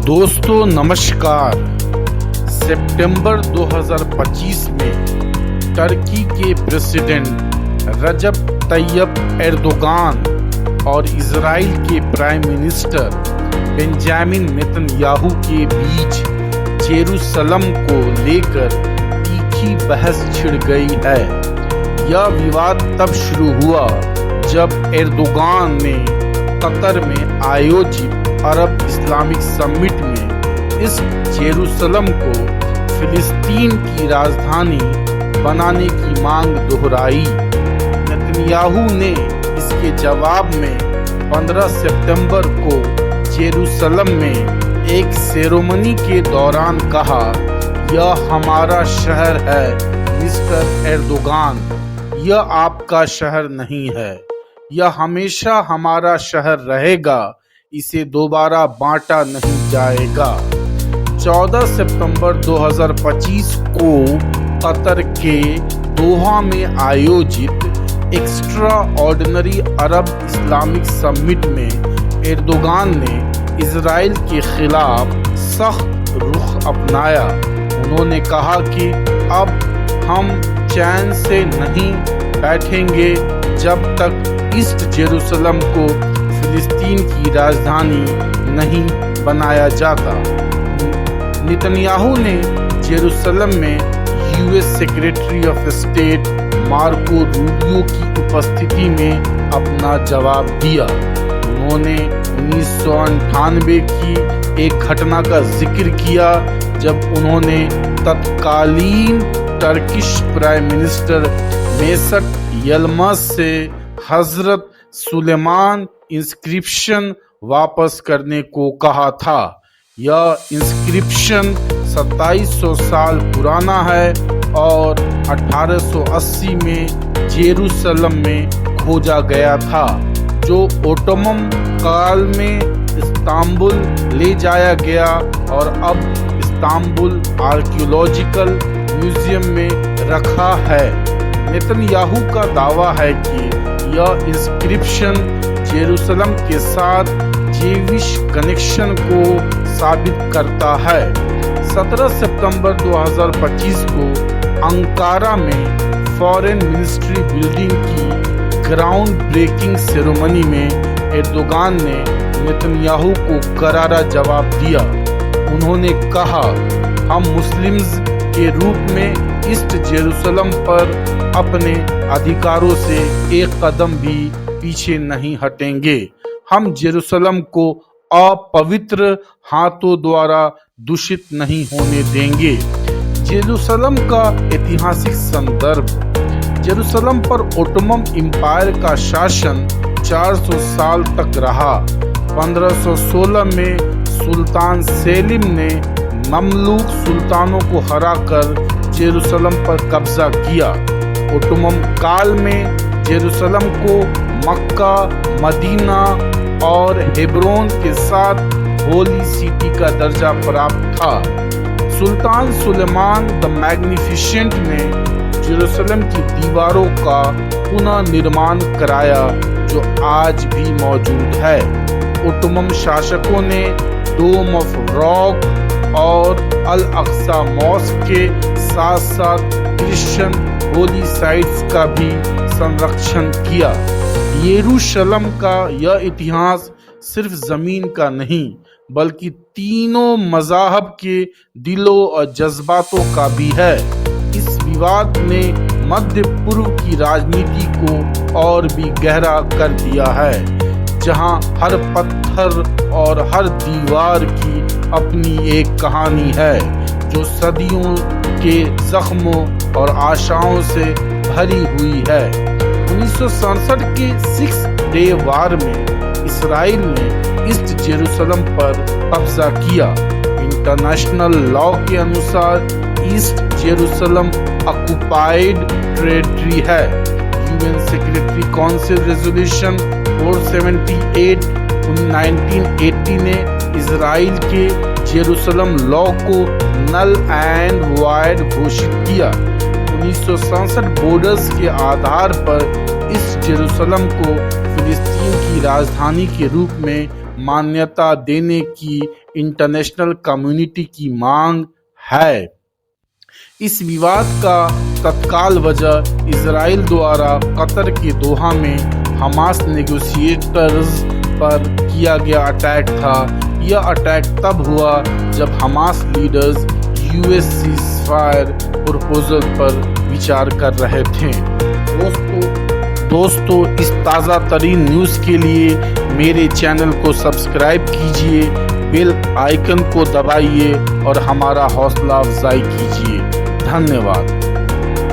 दोस्तों नमस्कार। सितंबर 2025 में टर्की के प्रेसिडेंट रजब तैयब एर्दोगान और इजराइल के प्राइम मिनिस्टर बेंजामिन नेतन्याहू के बीच जेरूसलम को लेकर तीखी बहस छिड़ गई है। यह विवाद तब शुरू हुआ जब एर्दोगान ने कतर में आयोजित अरब इस्लामिक समिट में इस जेरूसलम को फिलिस्तीन की राजधानी बनाने की मांग दोहराई। नेतन्याहू ने इसके जवाब में 15 सितंबर को जेरूसलम में एक सेरेमनी के दौरान कहा, यह हमारा शहर है मिस्टर एर्दोगान, यह आपका शहर नहीं है, यह हमेशा हमारा शहर रहेगा, इसे दोबारा बांटा नहीं जाएगा। 14 सितंबर 2025 को कतर के दोहा में आयोजित एक्स्ट्रा ऑर्डिनरी अरब इस्लामिक समिट में एर्दोगान ने इजराइल के खिलाफ सख्त रुख अपनाया। उन्होंने कहा कि अब हम चैन से नहीं बैठेंगे जब तक ईस्ट जेरूसलम को फिलिस्तीन की राजधानी नहीं बनाया जाता। नेतन्याहू ने जेरूसलम में US secretary of state Marco Rubio की उपस्थिति में अपना जवाब दिया। उन्होंने 1998 की एक घटना का जिक्र किया जब उन्होंने तत्कालीन टर्किश प्राइम मिनिस्टर मेसट यलमस से हजरत सुलेमान इंस्क्रिप्शन वापस करने को कहा था। यह इंस्क्रिप्शन 2700 साल पुराना है और 1880 में जेरूसलम में खोजा गया था, जो ओटोमन काल में इस्तांबुल ले जाया गया और अब इस्तांबुल आर्कियोलॉजिकल म्यूजियम में रखा है। नेतन्याहू का दावा है कि यह इंस्क्रिप्शन जेरूसलम के साथ जेविश कनेक्शन को साबित करता है। 17 सितंबर 2025 को अंकारा में फॉरेन मिनिस्ट्री बिल्डिंग की ग्राउंड ब्रेकिंग सेरेमनी में एर्दोगान ने नेतन्याहू को करारा जवाब दिया। उन्होंने कहा, हम मुस्लिम्स के रूप में ईस्ट जेरूसलम पर अपने अधिकारों से एक कदम भी पीछे नहीं हटेंगे। हम जेरूसलम को अपवित्र हाथों द्वारा दूषित नहीं होने देंगे। जेरूसलम का ऐतिहासिक संदर्भ। जेरूसलम पर ओटोमन एम्पायर का शासन 400 साल तक रहा। 1516 में सुल्तान सेलिम ने ममलूक सुल्तानों को हराकर जेरूसलम पर कब्जा किया। ओटोमन काल में जेरूसलम को मक्का, मदीना और हेब्रोन के साथ होली सिटी का दर्जा प्राप्त था। सुल्तान सुलेमान द मैग्निफिसेंट ने जेरूसलम की दीवारों का पुनः निर्माण कराया, जो आज भी मौजूद है। ओटोमन शासकों ने डोम ऑफ रॉक और अल अक्सा मॉस्क के साथ साथ क्रिश्चियन होली साइट्स का भी संरक्षण किया। यरूशलेम का यह इतिहास सिर्फ जमीन का नहीं, बल्कि तीनों मज़ाहब के दिलों और जज्बातों का भी है। इस विवाद ने मध्य पूर्व की राजनीति को और भी गहरा कर दिया है, जहां हर पत्थर और हर दीवार की अपनी एक कहानी है, जो सदियों के जख्मों और आशाओं से भरी हुई है। 1967 के 6 डे वार में इसराइल ने ईस्ट जेरूसलम पर कब्जा किया। इंटरनेशनल लॉ के अनुसार ईस्ट जेरूसलम ऑक्युपाइड टेरिटरी है। यूएन सेक्रेटरी काउंसिल रेजोल्यूशन 478 1980 ने इजराइल के जेरूसलम लॉ को नल एंड वॉइड घोषित किया। 1967 बॉर्डर्स के आधार पर इस जेरूसलम को फिलिस्तीन की राजधानी के रूप में मान्यता देने की इंटरनेशनल कम्युनिटी की मांग है। इस विवाद का तत्काल वजह इजराइल द्वारा कतर के दोहा में हमास नेगोशिएटर्स पर किया गया अटैक था। यह अटैक तब हुआ जब Hamas leaders US ceasefire proposal पर विचार कर रहे थे। दोस्तों इस ताज़ा तरीन न्यूज़ के लिए मेरे चैनल को सब्सक्राइब कीजिए, बेल आइकन को दबाइए और हमारा हौसला अफजाई कीजिए। धन्यवाद।